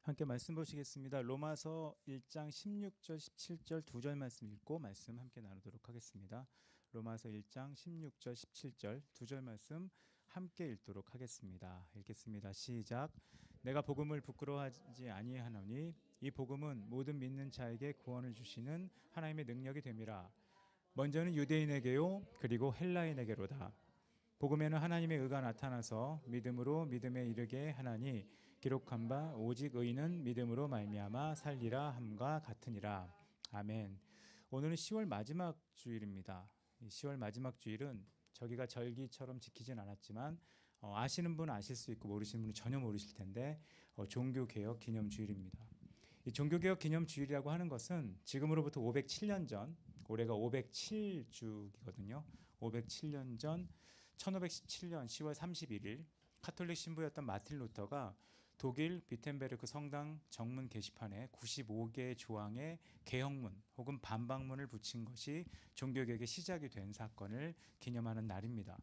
함께 말씀 보시겠습니다. 로마서 1장 16절 17절 두 절 말씀 읽고 말씀 함께 나누도록 하겠습니다. 로마서 1장 16절 17절 두 절 말씀 함께 읽도록 하겠습니다. 읽겠습니다. 시작. 내가 복음을 부끄러워하지 아니하노니 이 복음은 모든 믿는 자에게 구원을 주시는 하나님의 능력이 됨이라. 먼저는 유대인에게요 그리고 헬라인에게로다. 복음에는 하나님의 의가 나타나서 믿음으로 믿음에 이르게 하나니 기록한 바 오직 의인은 믿음으로 말미암아 살리라 함과 같으니라. 아멘. 오늘은 10월 마지막 주일입니다. 10월 마지막 주일은 저기가 절기처럼 지키진 않았지만 아시는 분은 아실 수 있고 모르시는 분은 전혀 모르실 텐데 종교개혁 기념주일입니다. 이 종교개혁 기념주일이라고 하는 것은 지금으로부터 507년 전, 올해가 507주기거든요. 507년 전 1517년 10월 31일 카톨릭 신부였던 마틴 루터가 독일 비텐베르크 성당 정문 게시판에 95개의 조항의 개혁문 혹은 반박문을 붙인 것이 종교개혁의 시작이 된 사건을 기념하는 날입니다.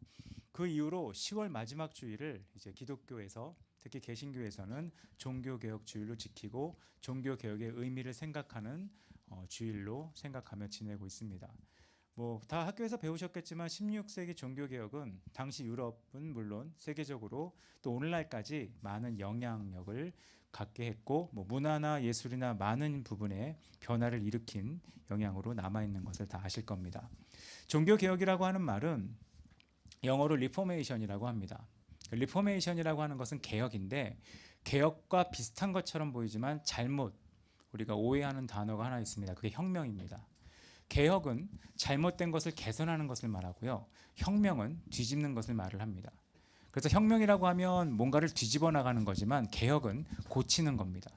그 이후로 10월 마지막 주일을 이제 기독교에서 특히 개신교에서는 종교개혁 주일로 지키고 종교개혁의 의미를 생각하는 주일로 생각하며 지내고 있습니다. 다 학교에서 배우셨겠지만 16세기 종교개혁은 당시 유럽은 물론 세계적으로 또 오늘날까지 많은 영향력을 갖게 했고 문화나 예술이나 많은 부분에 변화를 일으킨 영향으로 남아있는 것을 다 아실 겁니다. 종교개혁이라고 하는 말은 영어로 리포메이션이라고 합니다. 리포메이션이라고 하는 것은 개혁인데 개혁과 비슷한 것처럼 보이지만 잘못 우리가 오해하는 단어가 하나 있습니다. 그게 혁명입니다. 개혁은 잘못된 것을 개선하는 것을 말하고요. 혁명은 뒤집는 것을 말을 합니다. 그래서 혁명이라고 하면 뭔가를 뒤집어 나가는 거지만 개혁은 고치는 겁니다.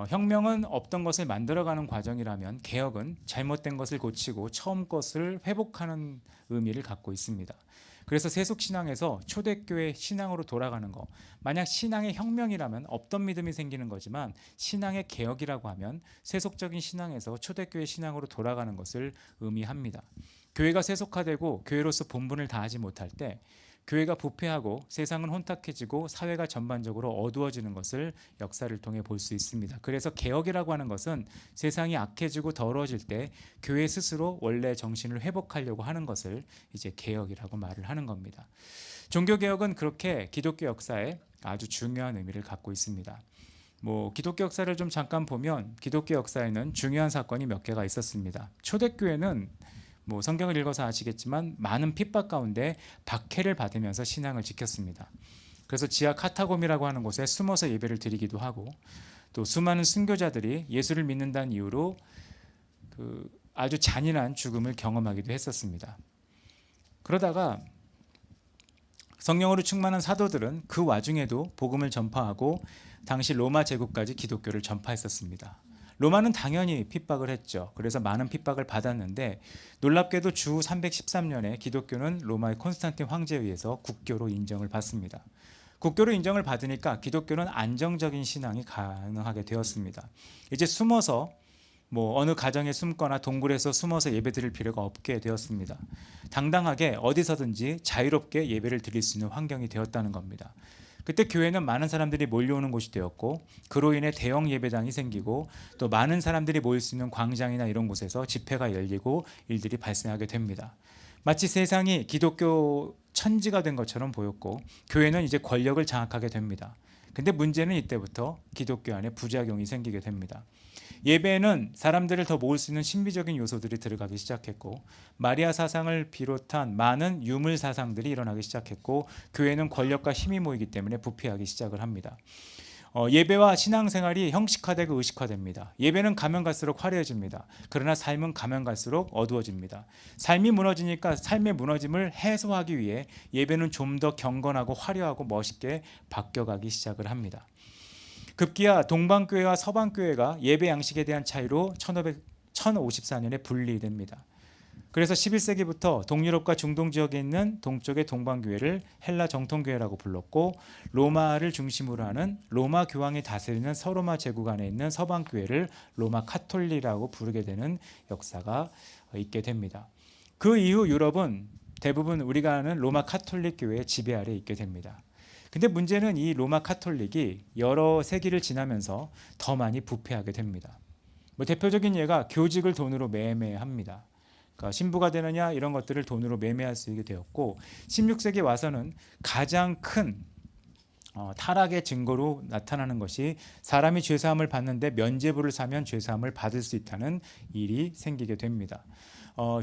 혁명은 없던 것을 만들어가는 과정이라면 개혁은 잘못된 것을 고치고 처음 것을 회복하는 의미를 갖고 있습니다. 그래서 세속신앙에서 초대교회 신앙으로 돌아가는 거, 만약 신앙의 혁명이라면 없던 믿음이 생기는 거지만 신앙의 개혁이라고 하면 세속적인 신앙에서 초대교회 신앙으로 돌아가는 것을 의미합니다. 교회가 세속화되고 교회로서 본분을 다하지 못할 때 교회가 부패하고 세상은 혼탁해지고 사회가 전반적으로 어두워지는 것을 역사를 통해 볼 수 있습니다. 그래서 개혁이라고 하는 것은 세상이 악해지고 더러워질 때 교회 스스로 원래 정신을 회복하려고 하는 것을 이제 개혁이라고 말을 하는 겁니다. 종교개혁은 그렇게 기독교 역사에 아주 중요한 의미를 갖고 있습니다. 기독교 역사를 좀 잠깐 보면 기독교 역사에는 중요한 사건이 몇 개가 있었습니다. 초대교회는 성경을 읽어서 아시겠지만 많은 핍박 가운데 박해를 받으면서 신앙을 지켰습니다. 그래서 지하 카타콤이라고 하는 곳에 숨어서 예배를 드리기도 하고 또 수많은 순교자들이 예수를 믿는다는 이유로 아주 잔인한 죽음을 경험하기도 했었습니다. 그러다가 성령으로 충만한 사도들은 그 와중에도 복음을 전파하고 당시 로마 제국까지 기독교를 전파했었습니다. 로마는 당연히 핍박을 했죠. 그래서 많은 핍박을 받았는데 놀랍게도 주 313년에 기독교는 로마의 콘스탄틴 황제에 의해서 국교로 인정을 받습니다. 국교로 인정을 받으니까 기독교는 안정적인 신앙이 가능하게 되었습니다. 이제 숨어서 어느 가정에 숨거나 동굴에서 숨어서 예배드릴 필요가 없게 되었습니다. 당당하게 어디서든지 자유롭게 예배를 드릴 수 있는 환경이 되었다는 겁니다. 그때 교회는 많은 사람들이 몰려오는 곳이 되었고 그로 인해 대형 예배당이 생기고 또 많은 사람들이 모일 수 있는 광장이나 이런 곳에서 집회가 열리고 일들이 발생하게 됩니다. 마치 세상이 기독교 천지가 된 것처럼 보였고 교회는 이제 권력을 장악하게 됩니다. 근데 문제는 이때부터 기독교 안에 부작용이 생기게 됩니다. 예배에는 사람들을 더 모을 수 있는 신비적인 요소들이 들어가기 시작했고 마리아 사상을 비롯한 많은 유물 사상들이 일어나기 시작했고 교회는 권력과 힘이 모이기 때문에 부패하기 시작을 합니다. 예배와 신앙생활이 형식화되고 의식화됩니다. 예배는 가면 갈수록 화려해집니다. 그러나 삶은 가면 갈수록 어두워집니다. 삶이 무너지니까 삶의 무너짐을 해소하기 위해 예배는 좀 더 경건하고 화려하고 멋있게 바뀌어가기 시작을 합니다. 급기야 동방교회와 서방교회가 예배 양식에 대한 차이로 1054년에 분리됩니다. 그래서 11세기부터 동유럽과 중동 지역에 있는 동쪽의 동방교회를 헬라 정통교회라고 불렀고 로마를 중심으로 하는 로마 교황이 다스리는 서로마 제국 안에 있는 서방교회를 로마 카톨릭이라고 부르게 되는 역사가 있게 됩니다. 그 이후 유럽은 대부분 우리가 아는 로마 카톨릭 교회의 지배 아래 있게 됩니다. 근데 문제는 이 로마 카톨릭이 여러 세기를 지나면서 더 많이 부패하게 됩니다. 뭐 대표적인 예가 교직을 돈으로 매매합니다. 그러니까 신부가 되느냐 이런 것들을 돈으로 매매할 수 있게 되었고 16세기 와서는 가장 큰 타락의 증거로 나타나는 것이 사람이 죄사함을 받는데 면죄부를 사면 죄사함을 받을 수 있다는 일이 생기게 됩니다.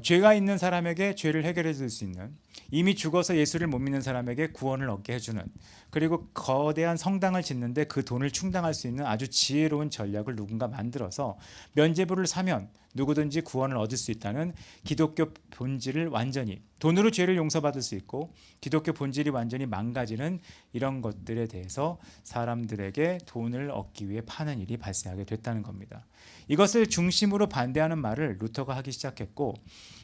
죄가 있는 사람에게 죄를 해결해 줄 수 있는, 이미 죽어서 예수를 못 믿는 사람에게 구원을 얻게 해주는, 그리고 거대한 성당을 짓는데 그 돈을 충당할 수 있는 아주 지혜로운 전략을 누군가 만들어서 면죄부를 사면 누구든지 구원을 얻을 수 있다는 기독교 본질을 완전히, 돈으로 죄를 용서받을 수 있고 기독교 본질이 완전히 망가지는 이런 것들에 대해서 사람들에게 돈을 얻기 위해 파는 일이 발생하게 됐다는 겁니다. 이것을 중심으로 반대하는 말을 루터가 하기 시작했고,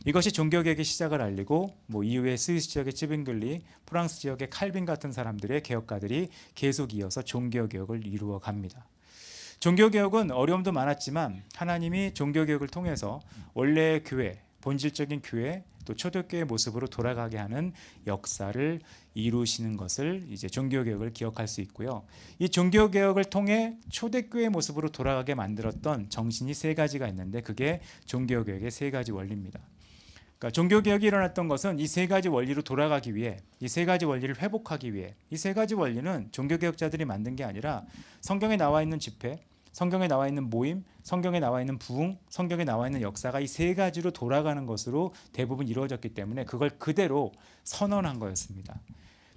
이것이 종교개혁의 시작을 알리고 이후에 스위스 지역의 찌빙글리, 프랑스 지역의 칼빈 같은 사람들의 개혁가들이 계속 이어서 종교개혁을 이루어 갑니다. 종교개혁은 어려움도 많았지만 하나님이 종교개혁을 통해서 원래의 교회, 본질적인 교회, 또 초대교회의 모습으로 돌아가게 하는 역사를 이루시는 것을 이제 종교개혁을 기억할 수 있고요. 이 종교개혁을 통해 초대교회의 모습으로 돌아가게 만들었던 정신이 세 가지가 있는데 그게 종교개혁의 세 가지 원리입니다. 그러니까 종교개혁이 일어났던 것은 이 세 가지 원리로 돌아가기 위해, 이 세 가지 원리를 회복하기 위해, 이 세 가지 원리는 종교개혁자들이 만든 게 아니라 성경에 나와 있는 집회, 성경에 나와 있는 모임, 성경에 나와 있는 부흥, 성경에 나와 있는 역사가 이 세 가지로 돌아가는 것으로 대부분 이루어졌기 때문에 그걸 그대로 선언한 거였습니다.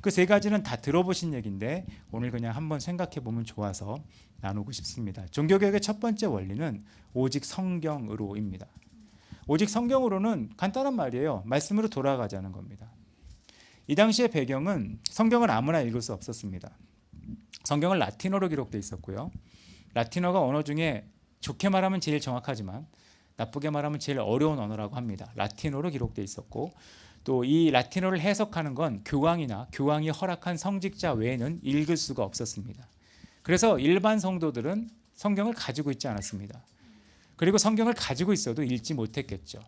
그 세 가지는 다 들어보신 얘기인데 오늘 그냥 한번 생각해 보면 좋아서 나누고 싶습니다. 종교개혁의 첫 번째 원리는 오직 성경으로입니다. 오직 성경으로는 간단한 말이에요. 말씀으로 돌아가자는 겁니다. 이 당시의 배경은 성경을 아무나 읽을 수 없었습니다. 성경은 라틴어로 기록되어 있었고요. 라틴어가 언어 중에 좋게 말하면 제일 정확하지만 나쁘게 말하면 제일 어려운 언어라고 합니다. 라틴어로 기록되어 있었고 또 이 라틴어를 해석하는 건 교황이나 교황이 허락한 성직자 외에는 읽을 수가 없었습니다. 그래서 일반 성도들은 성경을 가지고 있지 않았습니다. 그리고 성경을 가지고 있어도 읽지 못했겠죠.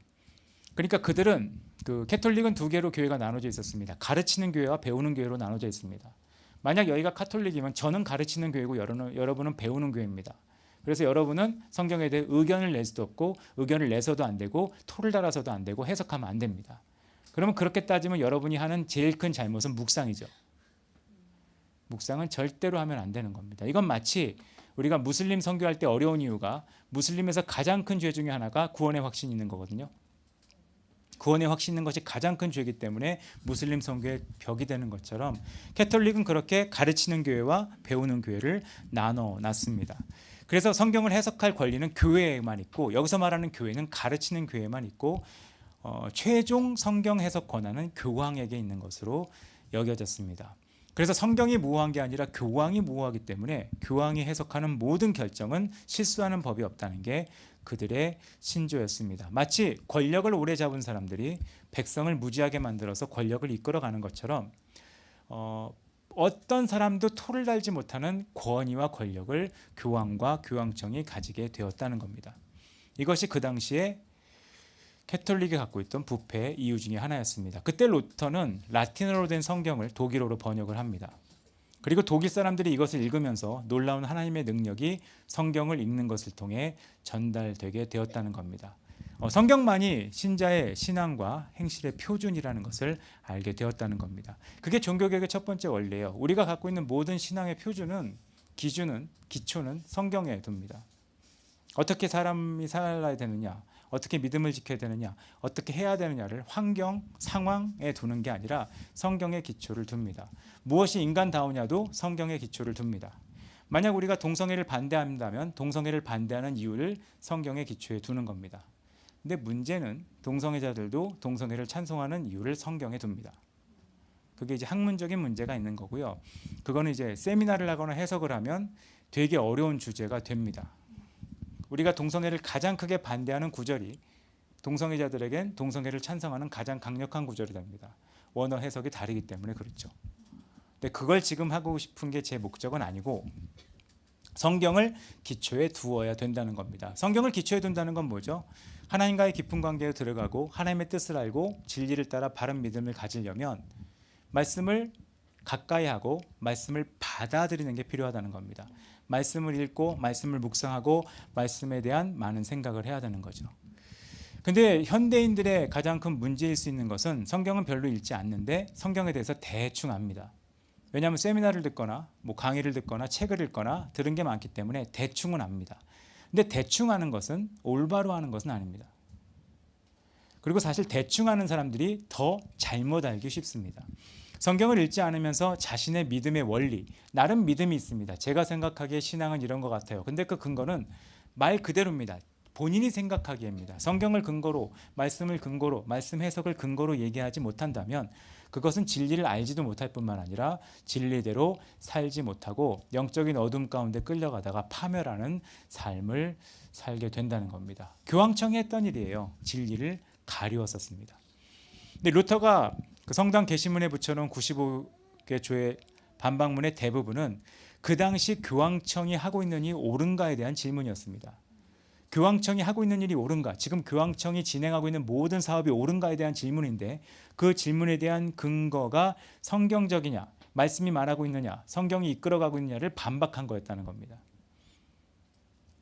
그러니까 그들은 캐톨릭은 두 개로 교회가 나눠져 있었습니다. 가르치는 교회와 배우는 교회로 나눠져 있습니다. 만약 여기가 카톨릭이면 저는 가르치는 교회고 여러분은 배우는 교회입니다. 그래서 여러분은 성경에 대해 의견을 낼 수도 없고 의견을 내서도 안 되고 토를 달아서도 안 되고 해석하면 안 됩니다. 그러면 그렇게 따지면 여러분이 하는 제일 큰 잘못은 묵상이죠. 묵상은 절대로 하면 안 되는 겁니다. 이건 마치 우리가 무슬림 선교할 때 어려운 이유가 무슬림에서 가장 큰 죄 중에 하나가 구원의 확신이 있는 거거든요. 구원의 확신 있는 것이 가장 큰 죄이기 때문에 무슬림 선교의 벽이 되는 것처럼 캐톨릭은 그렇게 가르치는 교회와 배우는 교회를 나눠놨습니다. 그래서 성경을 해석할 권리는 교회에만 있고 여기서 말하는 교회는 가르치는 교회에만 있고 최종 성경 해석 권한은 교황에게 있는 것으로 여겨졌습니다. 그래서 성경이 모호한 게 아니라 교황이 모호하기 때문에 교황이 해석하는 모든 결정은 실수하는 법이 없다는 게 그들의 신조였습니다. 마치 권력을 오래 잡은 사람들이 백성을 무지하게 만들어서 권력을 이끌어가는 것처럼 어떤 사람도 토를 달지 못하는 권위와 권력을 교황과 교황청이 가지게 되었다는 겁니다. 이것이 그 당시에 캐톨릭이 갖고 있던 부패의 이유 중에 하나였습니다. 그때 루터는 라틴어로 된 성경을 독일어로 번역을 합니다. 그리고 독일 사람들이 이것을 읽으면서 놀라운 하나님의 능력이 성경을 읽는 것을 통해 전달되게 되었다는 겁니다. 성경만이 신자의 신앙과 행실의 표준이라는 것을 알게 되었다는 겁니다. 그게 종교개혁의 첫 번째 원리예요. 우리가 갖고 있는 모든 신앙의 표준은, 기준은, 기초는 성경에 둡니다. 어떻게 사람이 살아야 되느냐, 어떻게 믿음을 지켜야 되느냐, 어떻게 해야 되느냐를 환경, 상황에 두는 게 아니라 성경의 기초를 둡니다. 무엇이 인간다우냐도 성경의 기초를 둡니다. 만약 우리가 동성애를 반대한다면 동성애를 반대하는 이유를 성경의 기초에 두는 겁니다. 근데 문제는 동성애자들도 동성애를 찬송하는 이유를 성경에 둡니다. 그게 이제 학문적인 문제가 있는 거고요. 그거는 이제 세미나를 하거나 해석을 하면 되게 어려운 주제가 됩니다. 우리가 동성애를 가장 크게 반대하는 구절이 동성애자들에겐 동성애를 찬성하는 가장 강력한 구절이 됩니다. 원어 해석이 다르기 때문에 그렇죠. 근데 그걸 지금 하고 싶은 게 제 목적은 아니고 성경을 기초에 두어야 된다는 겁니다. 성경을 기초에 둔다는 건 뭐죠? 하나님과의 깊은 관계에 들어가고 하나님의 뜻을 알고 진리를 따라 바른 믿음을 가지려면 말씀을 가까이 하고 말씀을 받아들이는 게 필요하다는 겁니다. 말씀을 읽고 말씀을 묵상하고 말씀에 대한 많은 생각을 해야 되는 거죠. 근데 현대인들의 가장 큰 문제일 수 있는 것은 성경은 별로 읽지 않는데 성경에 대해서 대충 압니다. 왜냐하면 세미나를 듣거나 뭐 강의를 듣거나 책을 읽거나 들은 게 많기 때문에 대충은 압니다. 근데 대충 하는 것은 올바로 하는 것은 아닙니다. 그리고 사실 대충 하는 사람들이 더 잘못 알기 쉽습니다. 성경을 읽지 않으면서 자신의 믿음의 원리, 나름 믿음이 있습니다. 제가 생각하기에 신앙은 이런 것 같아요. 근데 그 근거는 말 그대로입니다. 본인이 생각하기에입니다. 성경을 근거로, 말씀을 근거로, 말씀 해석을 근거로 얘기하지 못한다면 그것은 진리를 알지도 못할 뿐만 아니라 진리대로 살지 못하고 영적인 어둠 가운데 끌려가다가 파멸하는 삶을 살게 된다는 겁니다. 교황청이 했던 일이에요. 진리를 가리웠었습니다. 근데 루터가 그 성당 게시문에 붙여놓은 95개 교회 반박문의 대부분은 그 당시 교황청이 하고 있는 일이 옳은가에 대한 질문이었습니다. 교황청이 하고 있는 일이 옳은가? 지금 교황청이 진행하고 있는 모든 사업이 옳은가에 대한 질문인데 그 질문에 대한 근거가 성경적이냐, 말씀이 말하고 있느냐, 성경이 이끌어가고 있느냐를 반박한 거였다는 겁니다.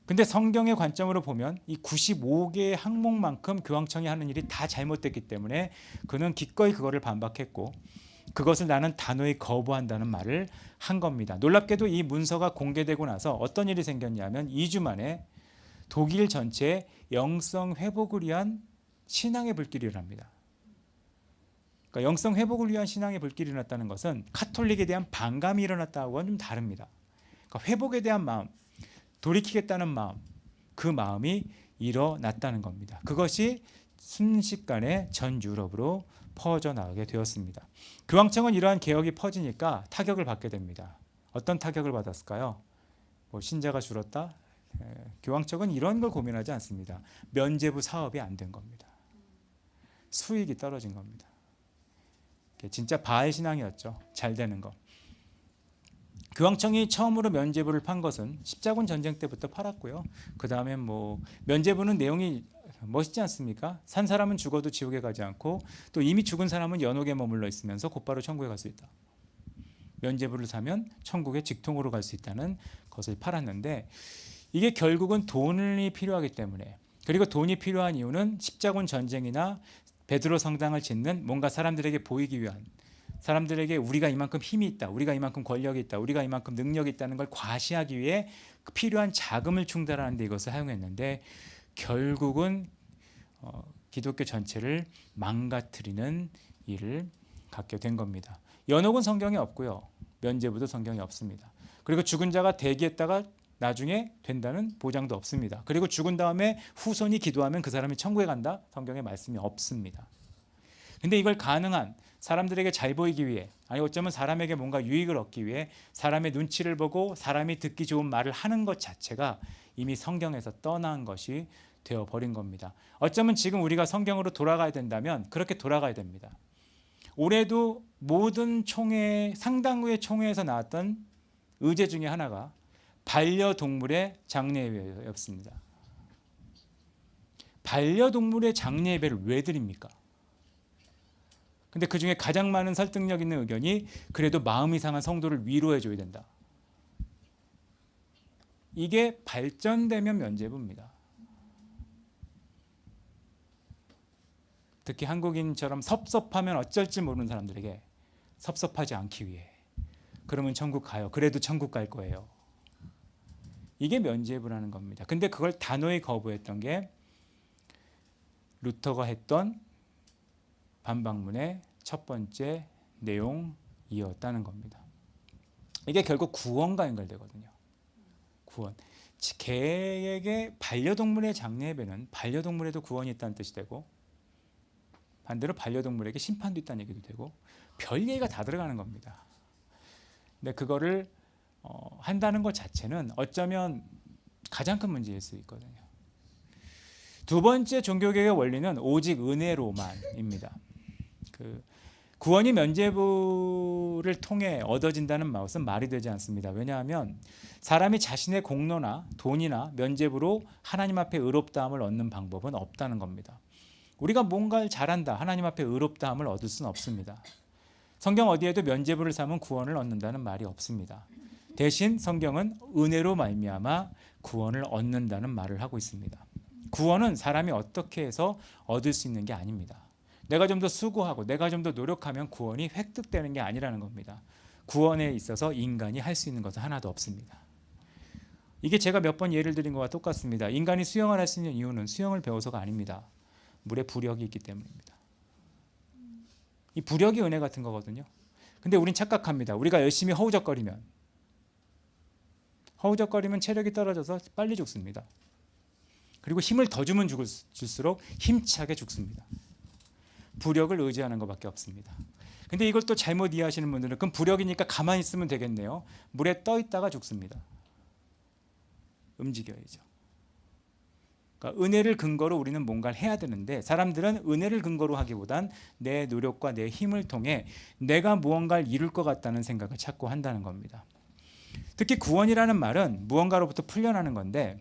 근데 성경의 관점으로 보면 이 95개의 항목만큼 교황청이 하는 일이 다 잘못됐기 때문에 그는 기꺼이 그거를 반박했고 그것을 나는 단호히 거부한다는 말을 한 겁니다. 놀랍게도 이 문서가 공개되고 나서 어떤 일이 생겼냐면 2주 만에 독일 전체에 영성 회복을 위한 신앙의 불길이 일어납니다. 그러니까 영성 회복을 위한 신앙의 불길이 일어났다는 것은 카톨릭에 대한 반감이 일어났다고는 좀 다릅니다. 그러니까 회복에 대한 마음, 돌이키겠다는 마음, 그 마음이 일어났다는 겁니다. 그것이 순식간에 전 유럽으로 퍼져나가게 되었습니다. 교황청은 이러한 개혁이 퍼지니까 타격을 받게 됩니다. 어떤 타격을 받았을까요? 뭐 신자가 줄었다? 교황청은 이런 걸 고민하지 않습니다. 면죄부 사업이 안 된 겁니다. 수익이 떨어진 겁니다. 진짜 바알 신앙이었죠. 잘 되는 거. 교황청이 처음으로 면죄부를 판 것은 십자군 전쟁 때부터 팔았고요. 그 다음에 뭐 면죄부는 내용이 멋있지 않습니까? 산 사람은 죽어도 지옥에 가지 않고 또 이미 죽은 사람은 연옥에 머물러 있으면서 곧바로 천국에 갈 수 있다. 면죄부를 사면 천국에 직통으로 갈 수 있다는 것을 팔았는데 이게 결국은 돈이 필요하기 때문에 그리고 돈이 필요한 이유는 십자군 전쟁이나 베드로 성당을 짓는 뭔가 사람들에게 보이기 위한 사람들에게 우리가 이만큼 힘이 있다, 우리가 이만큼 권력이 있다, 우리가 이만큼 능력이 있다는 걸 과시하기 위해 필요한 자금을 충당하는 데 이것을 사용했는데 결국은 기독교 전체를 망가뜨리는 일을 갖게 된 겁니다. 연옥은 성경에 없고요. 면죄부도 성경에 없습니다. 그리고 죽은 자가 대기했다가 나중에 된다는 보장도 없습니다. 그리고 죽은 다음에 후손이 기도하면 그 사람이 천국에 간다? 성경에 말씀이 없습니다. 근데 이걸 가능한 사람들에게 잘 보이기 위해 아니 어쩌면 사람에게 뭔가 유익을 얻기 위해 사람의 눈치를 보고 사람이 듣기 좋은 말을 하는 것 자체가 이미 성경에서 떠난 것이 되어버린 겁니다. 어쩌면 지금 우리가 성경으로 돌아가야 된다면 그렇게 돌아가야 됩니다. 올해도 모든 총회 상당부의 총회에서 나왔던 의제 중에 하나가 반려동물의 장례예배였습니다. 반려동물의 장례예배를 왜 드립니까? 근데 그 중에 가장 많은 설득력 있는 의견이 그래도 마음이 상한 성도를 위로해 줘야 된다. 이게 발전되면 면죄부입니다. 특히 한국인처럼 섭섭하면 어쩔지 모르는 사람들에게 섭섭하지 않기 위해 그러면 천국 가요. 그래도 천국 갈 거예요. 이게 면죄부라는 겁니다. 근데 그걸 단호히 거부했던 게 루터가 했던 반박문의 첫 번째 내용이었다는 겁니다. 이게 결국 구원과 연결되거든요. 구원. 개에게 반려동물의 장례배는 반려동물에도 구원이 있다는 뜻이 되고 반대로 반려동물에게 심판도 있다는 얘기도 되고 별 얘기가 다 들어가는 겁니다. 근데 그거를 한다는 것 자체는 어쩌면 가장 큰 문제일 수 있거든요. 두 번째 종교개혁의 원리는 오직 은혜로만입니다. 구원이 면죄부를 통해 얻어진다는 것은 말이 되지 않습니다. 왜냐하면 사람이 자신의 공로나 돈이나 면죄부로 하나님 앞에 의롭다함을 얻는 방법은 없다는 겁니다. 우리가 뭔가를 잘한다, 하나님 앞에 의롭다함을 얻을 수는 없습니다. 성경 어디에도 면죄부를 삼은 구원을 얻는다는 말이 없습니다. 대신 성경은 은혜로 말미암아 구원을 얻는다는 말을 하고 있습니다. 구원은 사람이 어떻게 해서 얻을 수 있는 게 아닙니다. 내가 좀 더 수고하고 내가 좀 더 노력하면 구원이 획득되는 게 아니라는 겁니다. 구원에 있어서 인간이 할 수 있는 것은 하나도 없습니다. 이게 제가 몇 번 예를 드린 것과 똑같습니다. 인간이 수영을 할 수 있는 이유는 수영을 배워서가 아닙니다. 물에 부력이 있기 때문입니다. 이 부력이 은혜 같은 거거든요. 근데 우린 착각합니다. 우리가 열심히 허우적거리면 체력이 떨어져서 빨리 죽습니다. 그리고 힘을 더 주면 줄수록 힘차게 죽습니다. 부력을 의지하는 것밖에 없습니다. 근데 이걸 또 잘못 이해하시는 분들은 그럼 부력이니까 가만히 있으면 되겠네요. 물에 떠 있다가 죽습니다. 움직여야죠. 그러니까 은혜를 근거로 우리는 뭔가를 해야 되는데 사람들은 은혜를 근거로 하기보단 내 노력과 내 힘을 통해 내가 무언가를 이룰 것 같다는 생각을 자꾸 한다는 겁니다. 특히 구원이라는 말은 무언가로부터 풀려나는 건데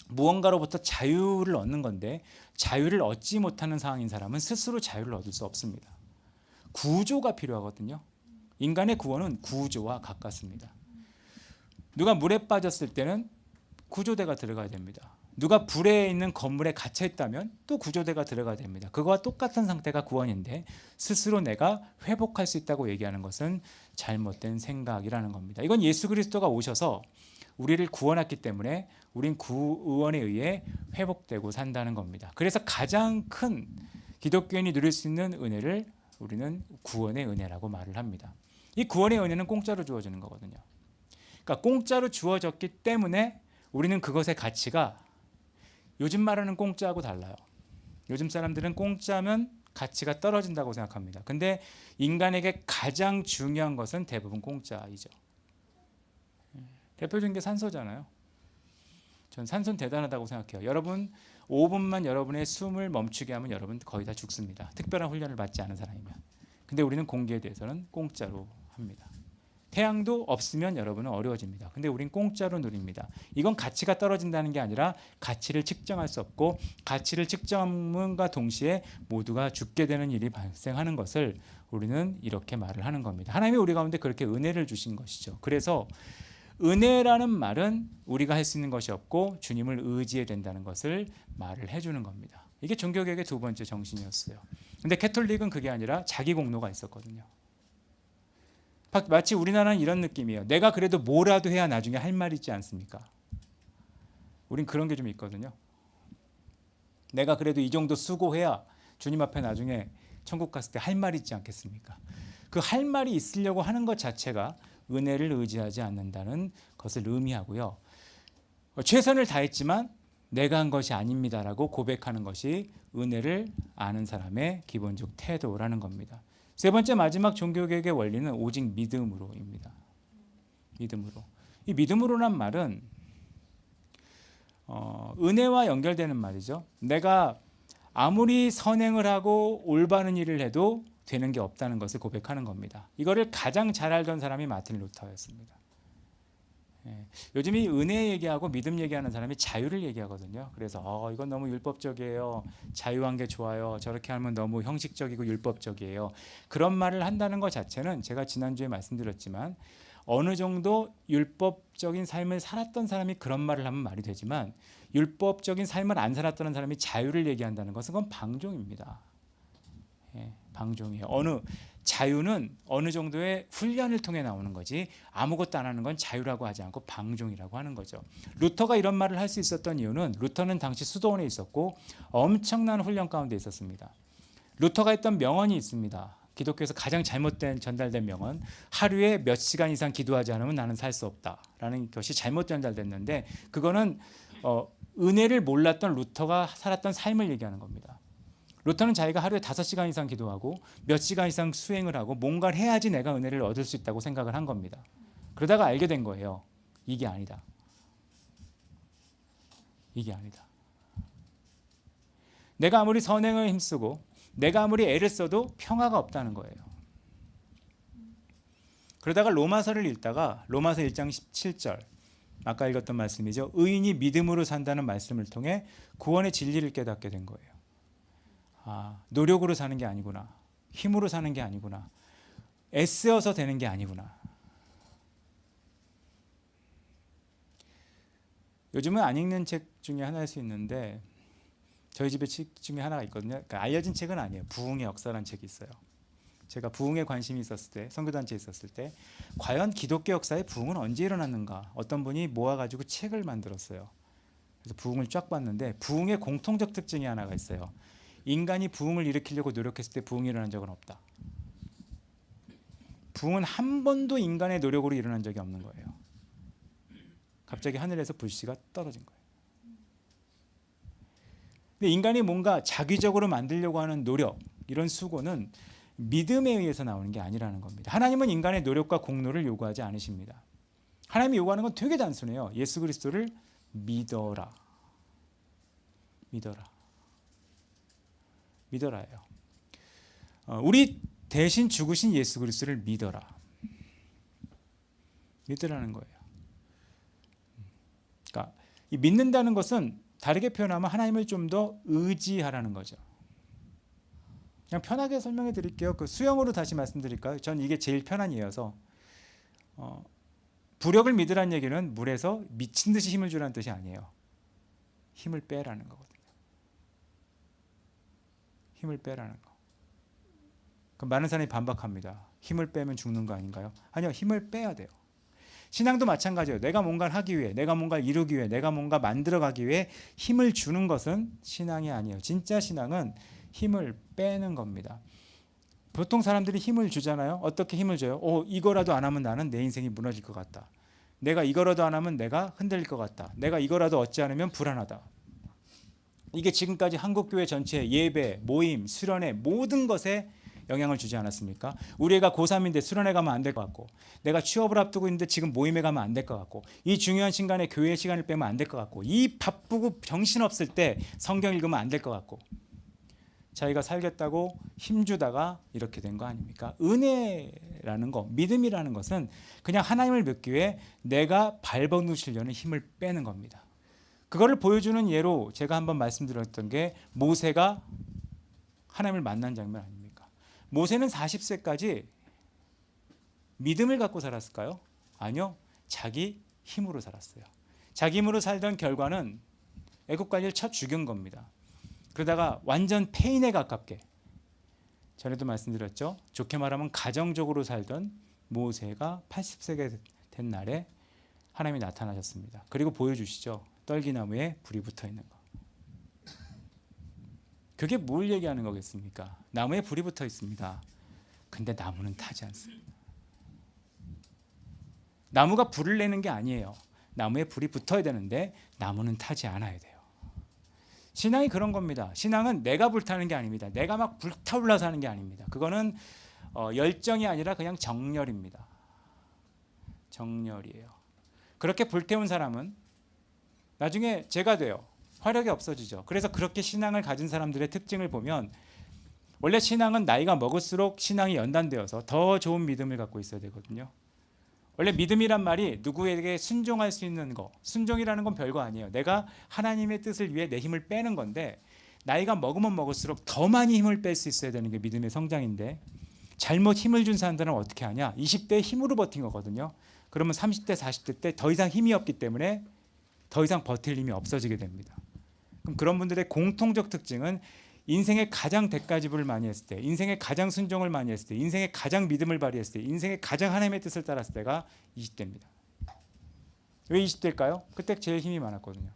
무언가로부터 자유를 얻는 건데 자유를 얻지 못하는 상황인 사람은 스스로 자유를 얻을 수 없습니다. 구조가 필요하거든요. 인간의 구원은 구조와 가깝습니다. 누가 물에 빠졌을 때는 구조대가 들어가야 됩니다. 누가 불에 있는 건물에 갇혀 있다면 또 구조대가 들어가야 됩니다. 그거와 똑같은 상태가 구원인데 스스로 내가 회복할 수 있다고 얘기하는 것은 잘못된 생각이라는 겁니다. 이건 예수 그리스도가 오셔서 우리를 구원했기 때문에 우린 구원에 의해 회복되고 산다는 겁니다. 그래서 가장 큰 기독교인이 누릴 수 있는 은혜를 우리는 구원의 은혜라고 말을 합니다. 이 구원의 은혜는 공짜로 주어지는 거거든요. 그러니까 공짜로 주어졌기 때문에 우리는 그것의 가치가 요즘 말하는 공짜하고 달라요. 요즘 사람들은 공짜면 가치가 떨어진다고 생각합니다. 근데 인간에게 가장 중요한 것은 대부분 공짜이죠. 대표적인 게 산소잖아요. 전 산소는 대단하다고 생각해요. 여러분 5분만 여러분의 숨을 멈추게 하면 여러분 거의 다 죽습니다. 특별한 훈련을 받지 않은 사람이면. 근데 우리는 공기에 대해서는 공짜로 합니다. 태양도 없으면 여러분은 어려워집니다. 근데 우린 공짜로 누립니다. 이건 가치가 떨어진다는 게 아니라 가치를 측정할 수 없고 가치를 측정함과 동시에 모두가 죽게 되는 일이 발생하는 것을 우리는 이렇게 말을 하는 겁니다. 하나님이 우리 가운데 그렇게 은혜를 주신 것이죠. 그래서 은혜라는 말은 우리가 할 수 있는 것이 없고 주님을 의지해야 된다는 것을 말을 해주는 겁니다. 이게 종교개혁의 두 번째 정신이었어요. 근데 캐톨릭은 그게 아니라 자기 공로가 있었거든요. 마치 우리나라는 이런 느낌이에요. 내가 그래도 뭐라도 해야 나중에 할 말 있지 않습니까? 우린 그런 게 좀 있거든요. 내가 그래도 이 정도 수고해야 주님 앞에 나중에 천국 갔을 때 할 말 있지 않겠습니까? 그 할 말이 있으려고 하는 것 자체가 은혜를 의지하지 않는다는 것을 의미하고요. 최선을 다했지만 내가 한 것이 아닙니다라고 고백하는 것이 은혜를 아는 사람의 기본적 태도라는 겁니다. 세 번째 마지막 종교개혁의 원리는 오직 믿음으로입니다. 믿음으로. 이 믿음으로란 말은 은혜와 연결되는 말이죠. 내가 아무리 선행을 하고 올바른 일을 해도 되는 게 없다는 것을 고백하는 겁니다. 이거를 가장 잘 알던 사람이 마틴 루터였습니다. 요즘 이 은혜 얘기하고 믿음 얘기하는 사람이 자유를 얘기하거든요. 그래서 이건 너무 율법적이에요. 자유한 게 좋아요. 저렇게 하면 너무 형식적이고 율법적이에요. 그런 말을 한다는 것 자체는 제가 지난주에 말씀드렸지만 어느 정도 율법적인 삶을 살았던 사람이 그런 말을 하면 말이 되지만 율법적인 삶을 안 살았던 사람이 자유를 얘기한다는 것은 그건 방종입니다. 방종이에요. 자유는 어느 정도의 훈련을 통해 나오는 거지 아무것도 안 하는 건 자유라고 하지 않고 방종이라고 하는 거죠. 루터가 이런 말을 할 수 있었던 이유는 루터는 당시 수도원에 있었고 엄청난 훈련 가운데 있었습니다. 루터가 했던 명언이 있습니다. 기독교에서 가장 잘못된 전달된 명언, 하루에 몇 시간 이상 기도하지 않으면 나는 살 수 없다라는 것이 잘못 전달됐는데 그거는 은혜를 몰랐던 루터가 살았던 삶을 얘기하는 겁니다. 루터는 자기가 하루에 5시간 이상 기도하고 몇 시간 이상 수행을 하고 뭔가를 해야지 내가 은혜를 얻을 수 있다고 생각을 한 겁니다. 그러다가 알게 된 거예요. 이게 아니다. 이게 아니다. 내가 아무리 선행을 힘쓰고 내가 아무리 애를 써도 평화가 없다는 거예요. 그러다가 로마서를 읽다가 로마서 1장 17절 아까 읽었던 말씀이죠. 의인이 믿음으로 산다는 말씀을 통해 구원의 진리를 깨닫게 된 거예요. 노력으로 사는 게 아니구나. 힘으로 사는 게 아니구나. 애쓰어서 되는 게 아니구나. 요즘은 안 읽는 책 중에 하나일 수 있는데 저희 집에 책 중에 하나가 있거든요. 그러니까 알려진 책은 아니에요. 부흥의 역사라는 책이 있어요. 제가 부흥에 관심이 있었을 때, 선교단체에 있었을 때 과연 기독교 역사의 부흥은 언제 일어났는가, 어떤 분이 모아가지고 책을 만들었어요. 그래서 부흥을 쫙 봤는데 부흥의 공통적 특징이 하나가 있어요. 인간이 부흥을 일으키려고 노력했을 때 부흥이 일어난 적은 없다. 부흥은 한 번도 인간의 노력으로 일어난 적이 없는 거예요. 갑자기 하늘에서 불씨가 떨어진 거예요. 근데 인간이 뭔가 자기적으로 만들려고 하는 노력, 이런 수고는 믿음에 의해서 나오는 게 아니라는 겁니다. 하나님은 인간의 노력과 공로를 요구하지 않으십니다. 하나님이 요구하는 건 되게 단순해요. 예수 그리스도를 믿어라. 믿어라. 믿어라예요. 우리 대신 죽으신 예수 그리스도를 믿어라. 믿으라는 거예요. 그러니까 이 믿는다는 것은 다르게 표현하면 하나님을 좀 더 의지하라는 거죠. 그냥 편하게 설명해 드릴게요. 그 수영으로 다시 말씀드릴까요? 전 이게 제일 편한 예여서 부력을 믿으라는 얘기는 물에서 미친 듯이 힘을 주라는 뜻이 아니에요. 힘을 빼라는 거거든요. 힘을 빼라는 거. 그럼 많은 사람이 반박합니다. 힘을 빼면 죽는 거 아닌가요? 아니요. 힘을 빼야 돼요. 신앙도 마찬가지예요. 내가 뭔가를 하기 위해, 내가 뭔가를 이루기 위해, 내가 뭔가 만들어가기 위해 힘을 주는 것은 신앙이 아니에요. 진짜 신앙은 힘을 빼는 겁니다. 보통 사람들이 힘을 주잖아요. 어떻게 힘을 줘요? 이거라도 안 하면 나는 내 인생이 무너질 것 같다. 내가 이거라도 안 하면 내가 흔들릴 것 같다. 내가 이거라도 얻지 않으면 불안하다. 이게 지금까지 한국교회 전체 예배, 모임, 수련회 모든 것에 영향을 주지 않았습니까? 우리 애가 고3인데 수련회 가면 안 될 것 같고, 내가 취업을 앞두고 있는데 지금 모임에 가면 안 될 것 같고, 이 중요한 시간에 교회 시간을 빼면 안 될 것 같고, 이 바쁘고 정신없을 때 성경 읽으면 안 될 것 같고, 자기가 살겠다고 힘주다가 이렇게 된 거 아닙니까? 은혜라는 거, 믿음이라는 것은 그냥 하나님을 믿기 위해 내가 발버둥치려는 힘을 빼는 겁니다. 그거를 보여주는 예로 제가 한번 말씀드렸던 게 모세가 하나님을 만난 장면 아닙니까? 모세는 40세까지 믿음을 갖고 살았을까요? 아니요. 자기 힘으로 살았어요. 자기 힘으로 살던 결과는 애국 관리를 쳐 죽인 겁니다. 그러다가 완전 폐인에 가깝게, 전에도 말씀드렸죠. 좋게 말하면 가정적으로 살던 모세가 80세가 된 날에 하나님이 나타나셨습니다. 그리고 보여주시죠. 떨기나무에 불이 붙어 있는 거. 그게 뭘 얘기하는 거겠습니까? 나무에 불이 붙어 있습니다. 근데 나무는 타지 않습니다. 나무가 불을 내는 게 아니에요. 나무에 불이 붙어야 되는데 나무는 타지 않아야 돼요. 신앙이 그런 겁니다. 신앙은 내가 불타는 게 아닙니다. 내가 막 불타올라서 하는 게 아닙니다. 그거는 열정이 아니라 그냥 정열입니다. 정열이에요. 그렇게 불태운 사람은 나중에 죄가 돼요. 화력이 없어지죠. 그래서 그렇게 신앙을 가진 사람들의 특징을 보면 원래 신앙은 나이가 먹을수록 신앙이 연단되어서 더 좋은 믿음을 갖고 있어야 되거든요. 원래 믿음이란 말이 누구에게 순종할 수 있는 거, 순종이라는 건 별거 아니에요. 내가 하나님의 뜻을 위해 내 힘을 빼는 건데 나이가 먹으면 먹을수록 더 많이 힘을 뺄 수 있어야 되는 게 믿음의 성장인데 잘못 힘을 준 사람들은 어떻게 하냐? 20대에 힘으로 버틴 거거든요. 그러면 30대, 40대 때 더 이상 힘이 없기 때문에 더 이상 버틸 힘이 없어지게 됩니다. 그럼 그런 분들의 공통적 특징은 인생의 가장 대가집을 많이 했을 때, 인생의 가장 순종을 많이 했을 때, 인생의 가장 믿음을 발휘했을 때, 인생의 가장 하나님의 뜻을 따랐을 때가 20대입니다. 왜 20대일까요? 그때 제일 힘이 많았거든요.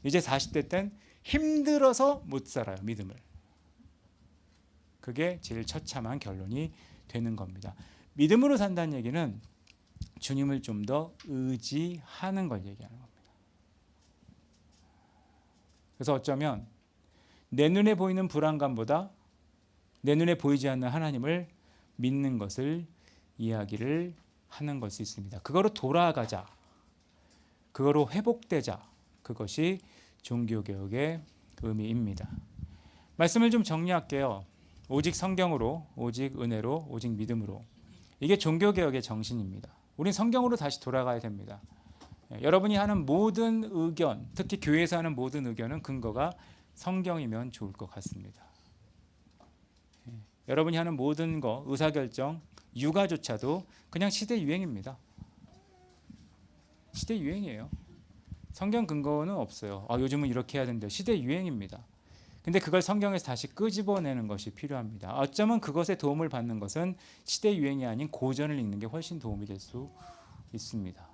이제 40대 땐 힘들어서 못 살아요, 믿음을. 그게 제일 처참한 결론이 되는 겁니다. 믿음으로 산다는 얘기는 주님을 좀 더 의지하는 걸 얘기하는 겁니다. 그래서 어쩌면 내 눈에 보이는 불안감보다 내 눈에 보이지 않는 하나님을 믿는 것을 이야기를 하는 걸 수 있습니다. 그거로 돌아가자. 그거로 회복되자. 그것이 종교개혁의 의미입니다. 말씀을 좀 정리할게요. 오직 성경으로, 오직 은혜로, 오직 믿음으로. 이게 종교개혁의 정신입니다. 우린 성경으로 다시 돌아가야 됩니다. 여러분이 하는 모든 의견, 특히 교회에서 하는 모든 의견은 근거가 성경이면 좋을 것 같습니다. 여러분이 하는 모든 거, 의사결정, 육아조차도 그냥 시대 유행입니다. 시대 유행이에요. 성경 근거는 없어요. 요즘은 이렇게 해야 된대요. 시대 유행입니다. 근데 그걸 성경에서 다시 끄집어내는 것이 필요합니다. 어쩌면 그것에 도움을 받는 것은 시대 유행이 아닌 고전을 읽는 게 훨씬 도움이 될 수 있습니다.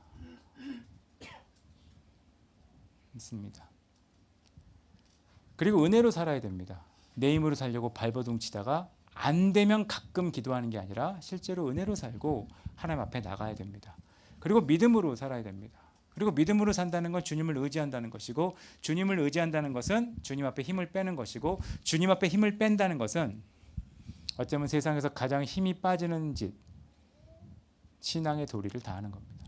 그리고 은혜로 살아야 됩니다. 내 힘으로 살려고 발버둥 치다가 안 되면 가끔 기도하는 게 아니라 실제로 은혜로 살고 하나님 앞에 나가야 됩니다. 그리고 믿음으로 살아야 됩니다. 그리고 믿음으로 산다는 건 주님을 의지한다는 것이고, 주님을 의지한다는 것은 주님 앞에 힘을 빼는 것이고, 주님 앞에 힘을 뺀다는 것은 어쩌면 세상에서 가장 힘이 빠지는 짓, 신앙의 도리를 다하는 겁니다.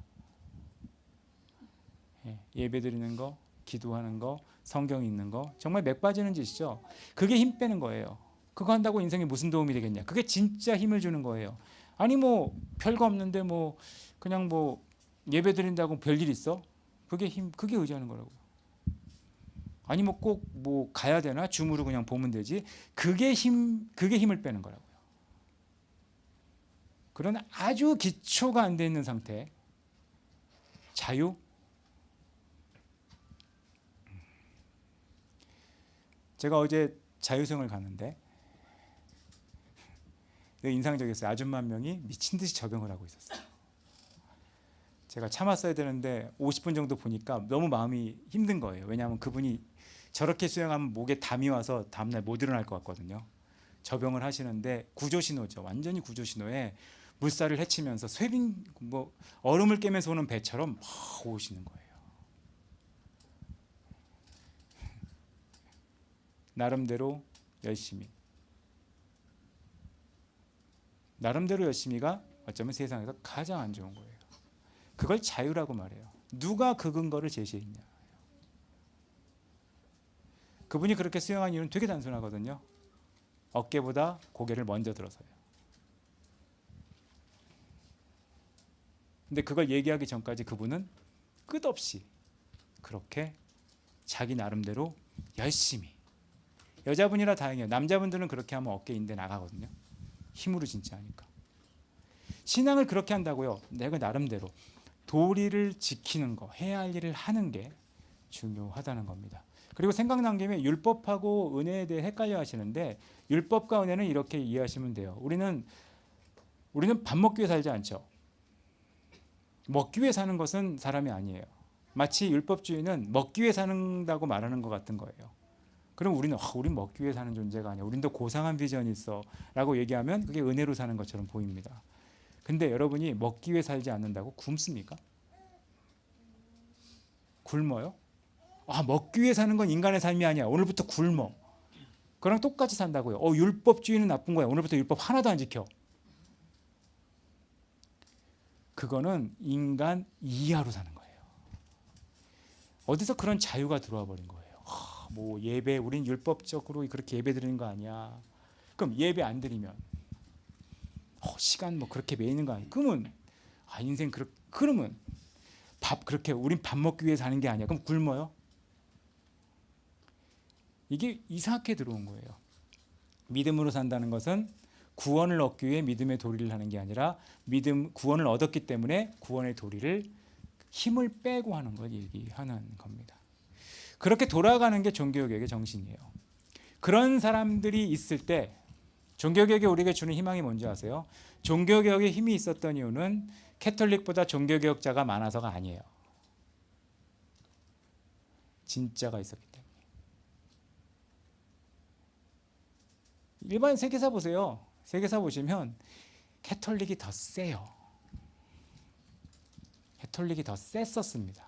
예배 드리는 거, 기도하는 거, 성경 읽는 거, 정말 맥 빠지는 짓이죠. 그게 힘 빼는 거예요. 그거 한다고 인생에 무슨 도움이 되겠냐. 그게 진짜 힘을 주는 거예요. 아니 뭐 별거 없는데 뭐 그냥 뭐 예배 드린다고 별일 있어? 그게 힘, 그게 의지하는 거라고. 아니 뭐 꼭 뭐 가야 되나? 줌으로 그냥 보면 되지. 그게 힘을 빼는 거라고요. 그런 아주 기초가 안 돼 있는 상태, 자유. 제가 어제 자유성을 가는데 인상적이었어요. 아줌마 한 명이 미친 듯이 접영을 하고 있었어요. 제가 참았어야 되는데 50분 정도 보니까 너무 마음이 힘든 거예요. 왜냐하면 그분이 저렇게 수영하면 목에 담이 와서 다음날 못 일어날 것 같거든요. 접영을 하시는데 구조신호죠. 완전히 구조신호에 물살을 헤치면서 쇠빙 뭐 얼음을 깨면서 오는 배처럼 막 오시는 거예요. 나름대로 열심히. 나름대로 열심히가 어쩌면 세상에서 가장 안 좋은 거예요. 그걸 자유라고 말해요. 누가 그 근거를 제시했냐. 그분이 그렇게 수영한 이유는 되게 단순하거든요. 어깨보다 고개를 먼저 들어서요. 근데 그걸 얘기하기 전까지 그분은 끝없이 그렇게 자기 나름대로 열심히. 여자분이라 다행이에요. 남자분들은 그렇게 하면 어깨 인대 나가거든요. 힘으로 진짜 하니까. 신앙을 그렇게 한다고요. 내가 나름대로 도리를 지키는 거, 해야 할 일을 하는 게 중요하다는 겁니다. 그리고 생각난 김에 율법하고 은혜에 대해 헷갈려 하시는데, 율법과 은혜는 이렇게 이해하시면 돼요. 우리는 밥 먹기 위해 살지 않죠. 먹기 위해 사는 것은 사람이 아니에요. 마치 율법주의는 먹기 위해 산다고 말하는 것 같은 거예요. 그럼 우린 먹기 위해 사는 존재가 아니야. 우린 더 고상한 비전이 있어 라고 얘기하면 그게 은혜로 사는 것처럼 보입니다. 근데 여러분이 먹기 위해 살지 않는다고 굶습니까? 굶어요? 먹기 위해 사는 건 인간의 삶이 아니야. 오늘부터 굶어. 그랑 똑같이 산다고요. 율법주의는 나쁜 거야. 오늘부터 율법 하나도 안 지켜. 그거는 인간 이하로 사는 거예요. 어디서 그런 자유가 들어와 버린 거예요. 뭐 예배, 우린 율법적으로 그렇게 예배 드리는 거 아니야. 그럼 예배 안 드리면 시간 뭐 그렇게 매이는 거 아니야. 그러면 인생 그러면 우린 밥 먹기 위해 사는 게 아니야. 그럼 굶어요? 이게 이상하게 들어온 거예요. 믿음으로 산다는 것은 구원을 얻기 위해 믿음의 도리를 하는 게 아니라 구원을 얻었기 때문에 구원의 도리를 힘을 빼고 하는 걸 얘기하는 겁니다. 그렇게 돌아가는 게 종교개혁의 정신이에요. 그런 사람들이 있을 때 종교개혁이 우리에게 주는 희망이 뭔지 아세요? 종교개혁에 힘이 있었던 이유는 캐톨릭보다 종교개혁자가 많아서가 아니에요. 진짜가 있었기 때문에. 일반 세계사 보세요. 세계사 보시면 캐톨릭이 더 세요. 캐톨릭이 더 셌었습니다.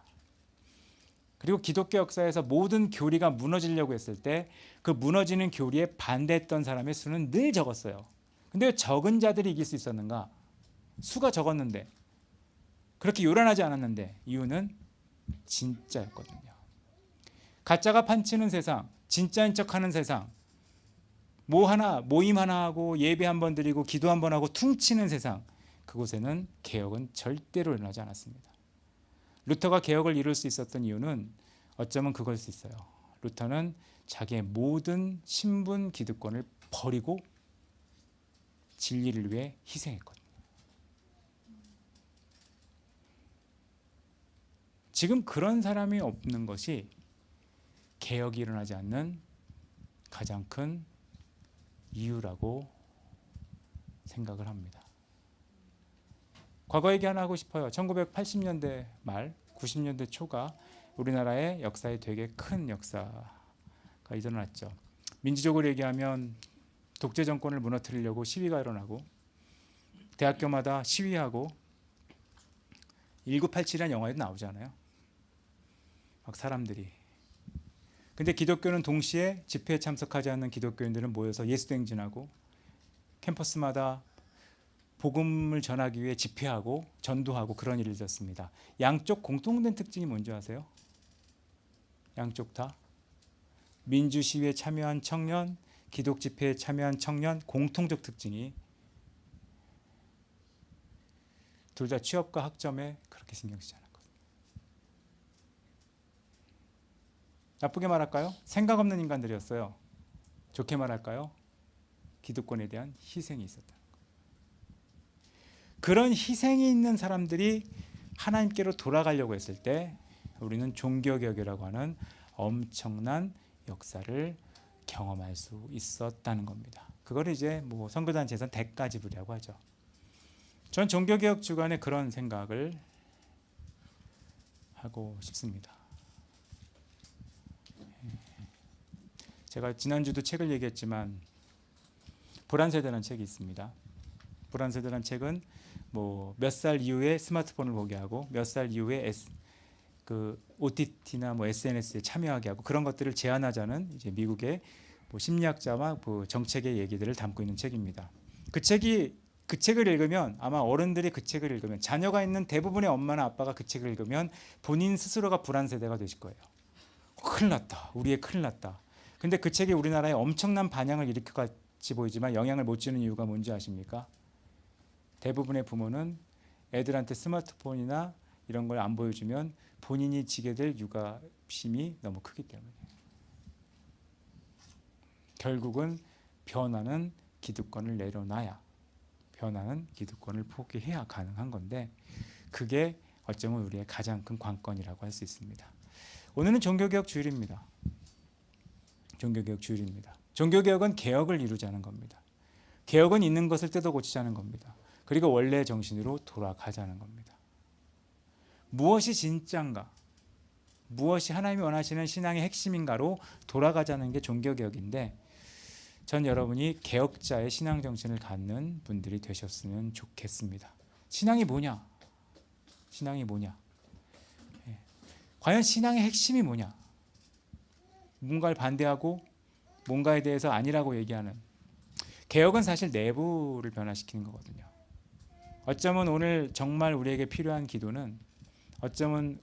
그리고 기독교 역사에서 모든 교리가 무너지려고 했을 때 그 무너지는 교리에 반대했던 사람의 수는 늘 적었어요. 근데 왜 적은 자들이 이길 수 있었는가? 수가 적었는데, 그렇게 요란하지 않았는데, 이유는 진짜였거든요. 가짜가 판치는 세상, 진짜인 척하는 세상, 모임 하나 하고 예배 한 번 드리고 기도 한 번 하고 퉁치는 세상, 그곳에는 개혁은 절대로 일어나지 않았습니다. 루터가 개혁을 이룰 수 있었던 이유는 어쩌면 그걸 수 있어요. 루터는 자기의 모든 신분 기득권을 버리고 진리를 위해 희생했거든요. 지금 그런 사람이 없는 것이 개혁이 일어나지 않는 가장 큰 이유라고 생각을 합니다. 과거 얘기 하나 하고 싶어요. 1980년대 말 90년대 초가 우리나라의 역사에 되게 큰 역사가 일어났죠. 민주적으로 얘기하면 독재 정권을 무너뜨리려고 시위가 일어나고 대학교마다 시위하고 1987이라는 영화에도 나오잖아요. 막 사람들이. 근데 기독교는 동시에 집회에 참석하지 않는 기독교인들은 모여서 예수행진하고 캠퍼스마다 복음을 전하기 위해 집회하고 전도하고 그런 일을 있었습니다. 양쪽 공통된 특징이 뭔지 아세요? 양쪽 다 민주 시위에 참여한 청년, 기독 집회에 참여한 청년 공통적 특징이 둘 다 취업과 학점에 그렇게 신경 쓰지 않은 것. 나쁘게 말할까요? 생각 없는 인간들이었어요. 좋게 말할까요? 기득권에 대한 희생이 있었다. 그런 희생이 있는 사람들이 하나님께로 돌아가려고 했을 때 우리는 종교개혁이라고 하는 엄청난 역사를 경험할 수 있었다는 겁니다. 그걸 이제 뭐 선교단체에서 대가지불이라고 하죠. 전 종교개혁 주간에 그런 생각을 하고 싶습니다. 제가 지난주도 책을 얘기했지만 불안세대라는 책이 있습니다. 불안세대라는 책은 뭐 몇 살 이후에 스마트폰을 보게 하고 몇 살 이후에 그 OTT나 뭐 SNS에 참여하게 하고 그런 것들을 제한하자는 이제 미국의 뭐 심리학자와 그 정책의 얘기들을 담고 있는 책입니다. 그 책을 읽으면 아마 어른들이 그 책을 읽으면 자녀가 있는 대부분의 엄마나 아빠가 그 책을 읽으면 본인 스스로가 불안 세대가 되실 거예요. 큰일 났다. 우리 애 큰일 났다. 근데 그 책이 우리나라에 엄청난 반향을 일으킬 것 같이 보이지만 영향을 못 주는 이유가 뭔지 아십니까? 대부분의 부모는 애들한테 스마트폰이나 이런 걸 안 보여주면 본인이 지게 될 육아심이 너무 크기 때문에 결국은 변화는 기득권을 내려놔야 변화는 기득권을 포기해야 가능한 건데 그게 어쩌면 우리의 가장 큰 관건이라고 할 수 있습니다. 오늘은 종교개혁 주일입니다. 종교개혁 주일입니다. 종교개혁은 개혁을 이루자는 겁니다. 개혁은 있는 것을 뜯어 고치자는 겁니다. 그리고 원래의 정신으로 돌아가자는 겁니다. 무엇이 진짜인가? 무엇이 하나님이 원하시는 신앙의 핵심인가로 돌아가자는 게 종교개혁인데 전 여러분이 개혁자의 신앙 정신을 갖는 분들이 되셨으면 좋겠습니다. 신앙이 뭐냐? 신앙이 뭐냐? 과연 신앙의 핵심이 뭐냐? 뭔가를 반대하고 뭔가에 대해서 아니라고 얘기하는 개혁은 사실 내부를 변화시키는 거거든요. 어쩌면 오늘 정말 우리에게 필요한 기도는 어쩌면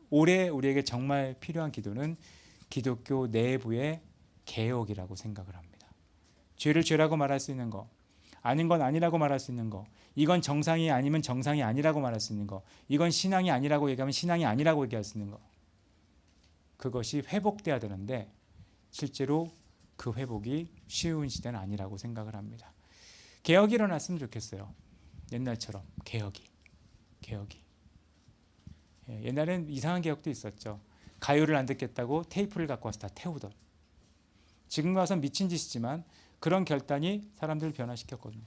올해 우리에게 정말 필요한 기도는 기독교 내부의 개혁이라고 생각을 합니다. 죄를 죄라고 말할 수 있는 거, 아닌 건 아니라고 말할 수 있는 거, 이건 정상이 아니면 정상이 아니라고 말할 수 있는 거, 이건 신앙이 아니라고 얘기하면 신앙이 아니라고 얘기할 수 있는 거, 그것이 회복돼야 되는데 실제로 그 회복이 쉬운 시대는 아니라고 생각을 합니다. 개혁이 일어났으면 좋겠어요. 옛날처럼 개혁이. 옛날엔 이상한 개혁도 있었죠. 가요를 안 듣겠다고 테이프를 갖고 와서 다 태우던. 지금 와서 미친 짓이지만 그런 결단이 사람들을 변화시켰거든요.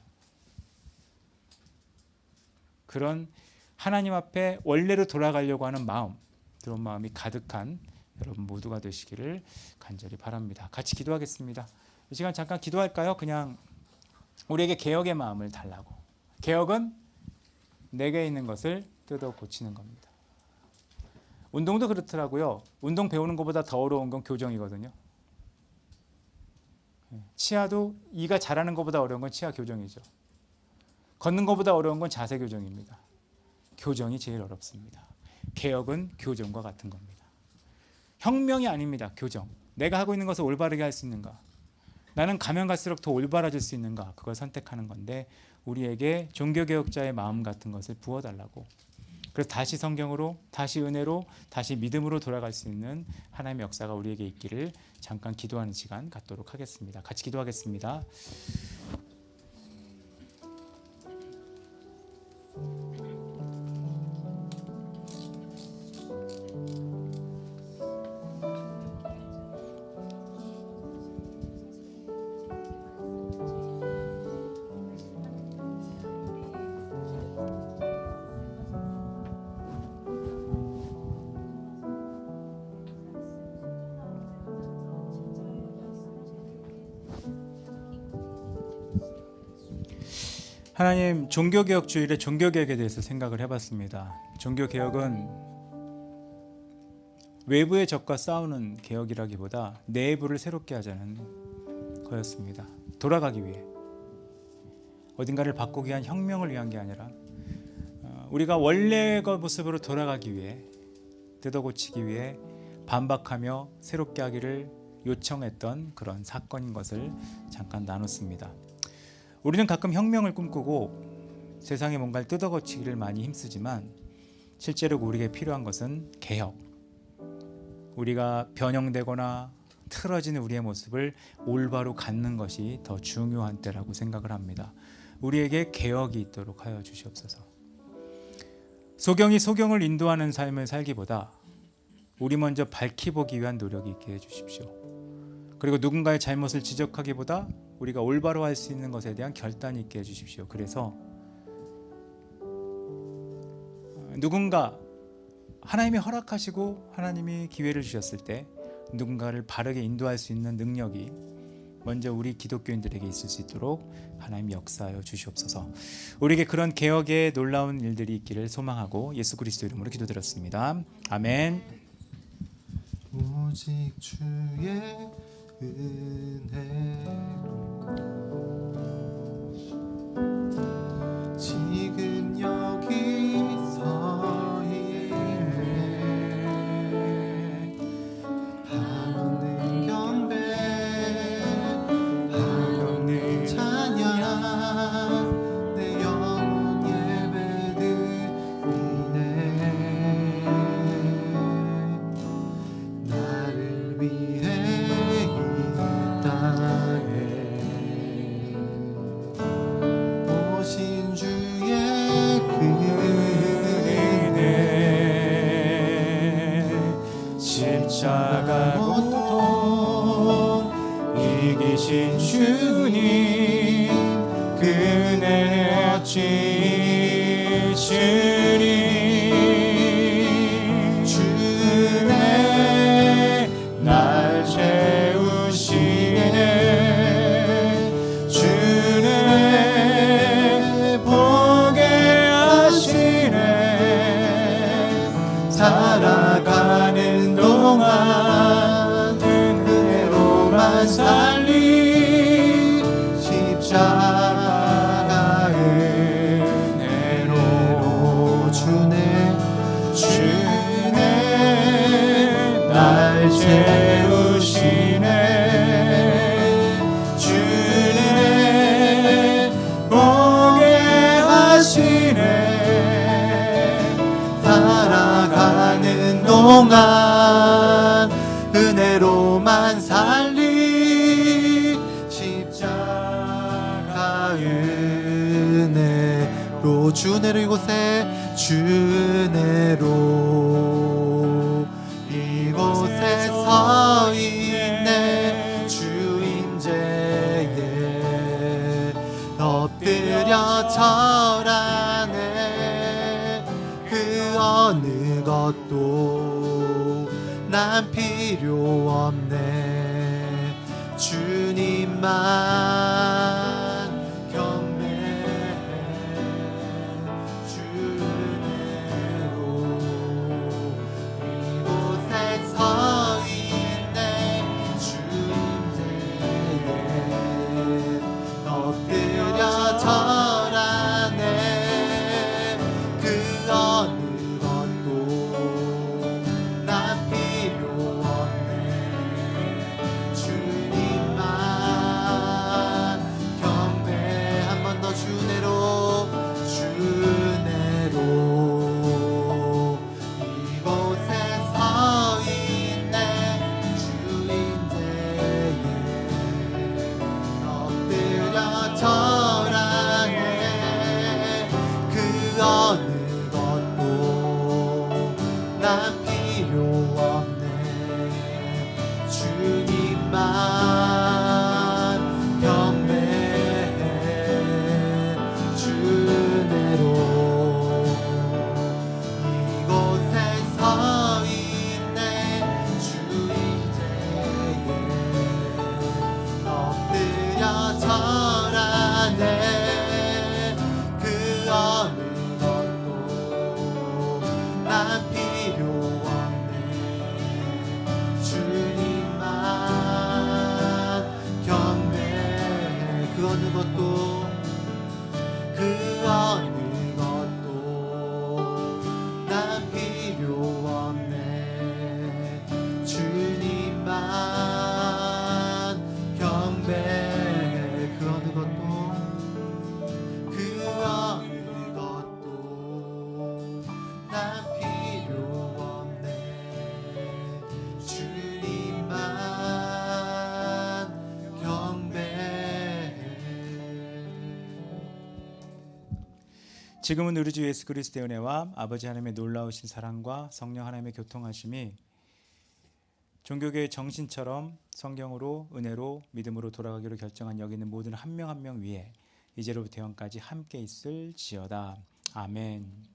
그런 하나님 앞에 원래로 돌아가려고 하는 마음, 그런 마음이 가득한 여러분 모두가 되시기를 간절히 바랍니다. 같이 기도하겠습니다. 이 시간 잠깐 기도할까요? 그냥 우리에게 개혁의 마음을 달라고. 개혁은 내게 있는 것을 뜯어 고치는 겁니다. 운동도 그렇더라고요. 운동 배우는 것보다 더 어려운 건 교정이거든요. 치아도 이가 자라는 것보다 어려운 건 치아 교정이죠. 걷는 것보다 어려운 건 자세 교정입니다. 교정이 제일 어렵습니다. 개혁은 교정과 같은 겁니다. 혁명이 아닙니다. 교정. 내가 하고 있는 것을 올바르게 할 수 있는가? 나는 가면 갈수록 더 올바라질 수 있는가? 그걸 선택하는 건데 우리에게 종교개혁자의 마음 같은 것을 부어달라고. 그래서 다시 성경으로, 다시 은혜로, 다시 믿음으로 돌아갈 수 있는 하나님의 역사가 우리에게 있기를 잠깐 기도하는 시간 갖도록 하겠습니다. 같이 기도하겠습니다. 하나님, 종교개혁 주일에 종교개혁에 대해서 생각을 해봤습니다. 종교개혁은 외부의 적과 싸우는 개혁이라기보다 내부를 새롭게 하자는 거였습니다. 돌아가기 위해, 어딘가를 바꾸기 위한 혁명을 위한 게 아니라 우리가 원래의 모습으로 돌아가기 위해, 뜯어고치기 위해 반박하며 새롭게 하기를 요청했던 그런 사건인 것을 잠깐 나눴습니다. 우리는 가끔 혁명을 꿈꾸고 세상에 뭔가를 뜯어고치기를 많이 힘쓰지만 실제로 우리에게 필요한 것은 개혁, 우리가 변형되거나 틀어지는 우리의 모습을 올바로 갖는 것이 더 중요한 때라고 생각을 합니다. 우리에게 개혁이 있도록 하여 주시옵소서. 소경이 소경을 인도하는 삶을 살기보다 우리 먼저 밝히보기 위한 노력이 있게 해주십시오. 그리고 누군가의 잘못을 지적하기보다 우리가 올바로 할 수 있는 것에 대한 결단이 있게 해주십시오. 그래서 누군가 하나님이 허락하시고 하나님이 기회를 주셨을 때 누군가를 바르게 인도할 수 있는 능력이 먼저 우리 기독교인들에게 있을 수 있도록 하나님 역사하여 주시옵소서. 우리에게 그런 개혁의 놀라운 일들이 있기를 소망하고 예수 그리스도 이름으로 기도드렸습니다. 아멘. 오직 주의 은혜로 지금 여기 서 있네. 한없는 경배, 한없는 찬양, 내 영혼 예배드리네. 나를 위해 오신 주의 은혜, 십자가 고통 이기신 주님, 그네 어찌 주님, 주네 날 채우시네, 주네 보게 하시네. 살아가는 동안 은혜로만 살리, 십자가 은혜로 주네, 주네 날 채우시네, 주네 보게 하시네. 살아가는 동안 은혜로만 살리, 십자가 은혜로 주네로 이곳에, 주네로 이곳에 서 있네. 주 임재에 엎드려 절하네. 그 어느 것도 난 필요 없네. 주님만 경배해. 주네로 이곳에 서 있네. 주 임재에 엎드려 절하네. 그 어느 것도 난 필요 없네. 주님만 지금은 우리 주 예수 그리스도의 은혜와 아버지 하나님의 놀라우신 사랑과 성령 하나님의 교통하심이 종교계의 정신처럼 성경으로 은혜로 믿음으로 돌아가기로 결정한 여기 있는 모든 한 명 한 명 위에 이제로부터 영까지 함께 있을지어다. 아멘.